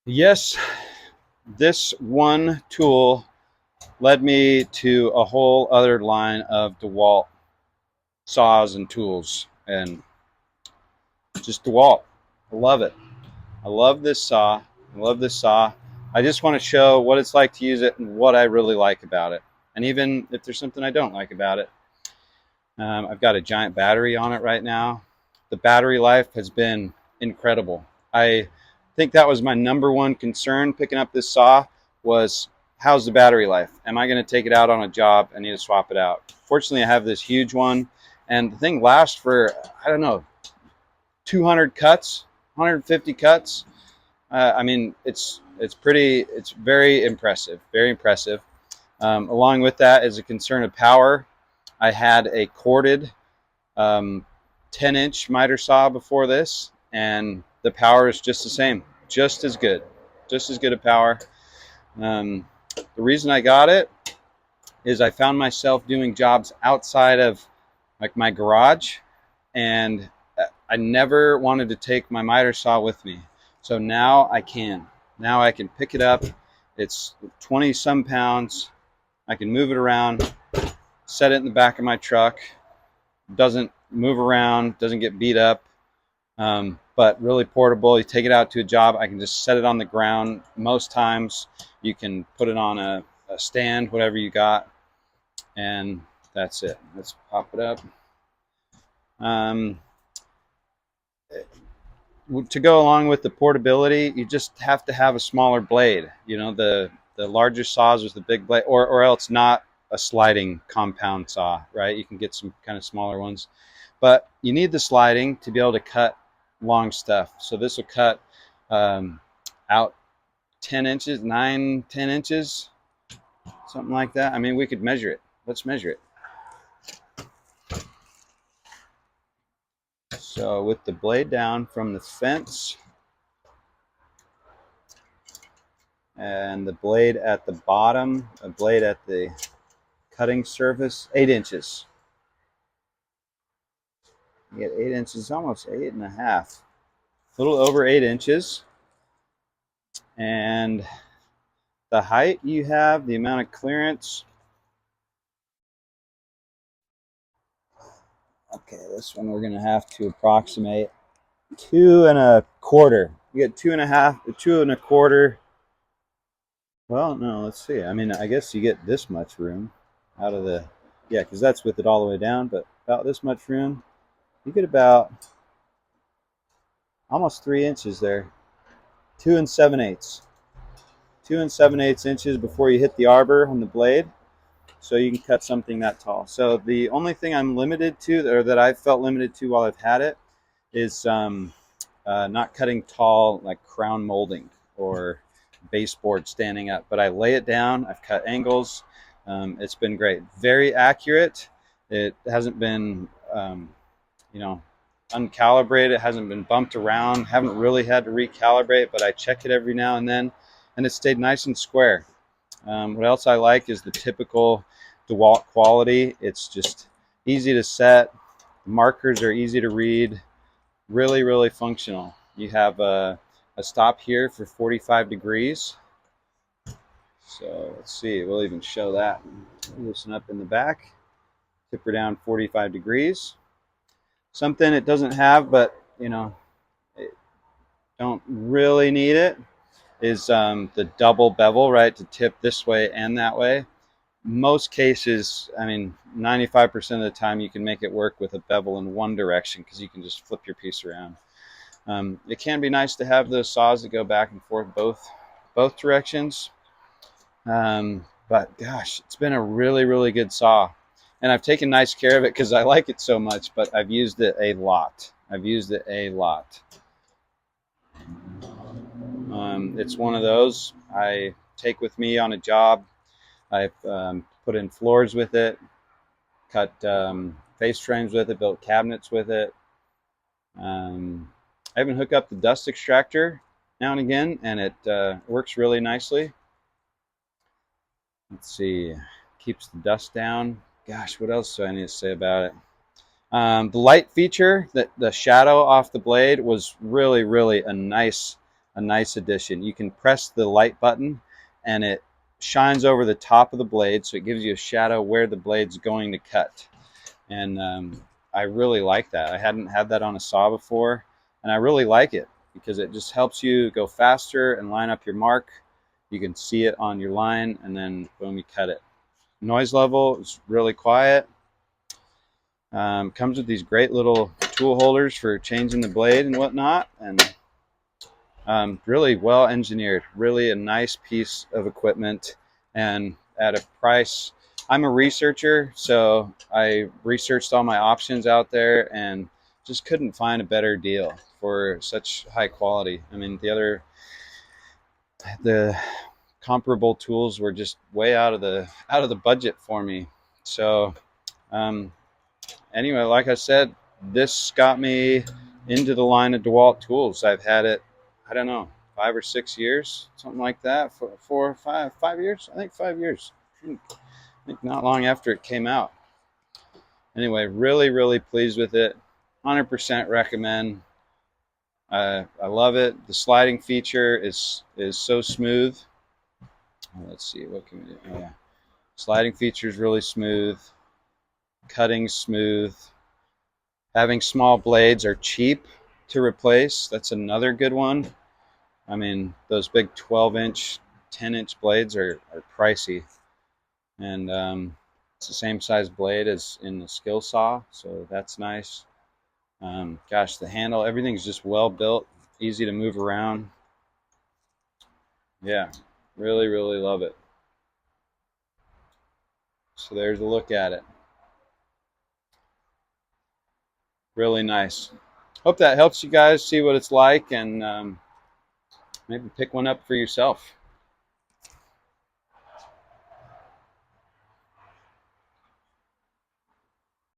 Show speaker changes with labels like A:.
A: Yes, this one tool led me to a whole other line of dewalt saws and tools, and just dewalt. I love it. I love this saw. I love this saw. I just want to show what it's like to use it and what I really like about it. And even if there's something I don't like about it, I've got a giant battery on it right now. The battery life has been incredible. I think that was my number one concern picking up this saw was how's the battery life? Am I going to take it out on a job and need to swap it out? Fortunately, I have this huge one, and the thing lasts for, I don't know, 200 cuts, 150 cuts. I mean, it's very impressive, very impressive. Along with that is a concern of power. I had a corded 10-inch miter saw before this, and the power is just the same, just as good a power. The reason I got it is I found myself doing jobs outside of like my garage, and I never wanted to take my miter saw with me. So now I can. Now I can pick it up. It's 20 some pounds. I can move it around, set it in the back of my truck. Doesn't move around, doesn't get beat up, but really portable. You take it out to a job, I can just set it on the ground. Most times you can put it on a stand, whatever you got, and that's it. Let's pop it up. Um, to go along with the portability, you just have to have a smaller blade. You know, the larger saws with the big blade, or else not a sliding compound saw, right? You can get some kind of smaller ones, but you need the sliding to be able to cut long stuff. So this will cut out 10 inches, 10 inches, something like that. I mean, we could measure it. Let's measure it. So with the blade down from the fence and the blade at the bottom, a blade at the cutting surface, 8 inches. You get 8 inches, almost 8.5, a little over 8 inches. And the height you have, the amount of clearance. Okay, this one we're going to have to approximate 2.25. You get 2.5, 2.25. Well, no, let's see. I mean, I guess you get this much room out of the, yeah, because that's with it all the way down, but about this much room. You get about almost 3 inches there. 2 7/8. 2 7/8 inches before you hit the arbor on the blade. So you can cut something that tall. So the only thing I'm limited to, or that I've felt limited to while I've had it, is not cutting tall, like crown molding or baseboard standing up. But I lay it down. I've cut angles. It's been great. Very accurate. It hasn't been, you know, uncalibrated. It hasn't been bumped around. Haven't really had to recalibrate, but I check it every now and then, and it stayed nice and square. What else I like is the typical DeWalt quality. It's just easy to set. The markers are easy to read. Really, really functional. You have a stop here for 45 degrees. So let's see, we'll even show that. Loosen up in the back. Tip her down 45 degrees. Something it doesn't have, but you know, it don't really need it, is the double bevel, right, to tip this way and that way. Most cases, I mean, 95% of the time you can make it work with a bevel in one direction because you can just flip your piece around. It can be nice to have those saws that go back and forth both directions. But gosh, it's been a really, really good saw. And I've taken nice care of it because I like it so much, but I've used it a lot. I've used it a lot. It's one of those I take with me on a job. I've put in floors with it, cut face frames with it, built cabinets with it. I even hook up the dust extractor now and again, and it works really nicely. Let's see, keeps the dust down. Gosh, what else do I need to say about it? The light feature, the shadow off the blade was really, really a nice a nice addition. You can press the light button and it shines over the top of the blade, so it gives you a shadow where the blade's going to cut. And I really like that. I hadn't had that on a saw before, and I really like it because it just helps you go faster and line up your mark. You can see it on your line, and then boom, you cut it. Noise level is really quiet. Comes with these great little tool holders for changing the blade and whatnot, and really well engineered. Really a nice piece of equipment, and at a price. I'm a researcher, so I researched all my options out there and just couldn't find a better deal for such high quality. I mean, the comparable tools were just way out of the budget for me. So um, anyway, like I said, this got me into the line of DeWalt tools. I've had it, I don't know, 5 or 6 years, something like that. For 4 or 5 years. I think 5 years. I think not long after it came out. Anyway, really, really pleased with it. 100% recommend. I love it. The sliding feature is so smooth. Let's see, what can we do? Oh, yeah. Sliding feature is really smooth. Cutting smooth. Having small blades are cheap to replace. That's another good one. I mean, those big 12-inch, 10-inch blades are pricey. And it's the same size blade as in the skill saw, so that's nice. Gosh, the handle, everything's just well built, easy to move around. Yeah, really, really love it. So there's a look at it. Really nice. Hope that helps you guys see what it's like, and maybe pick one up for yourself.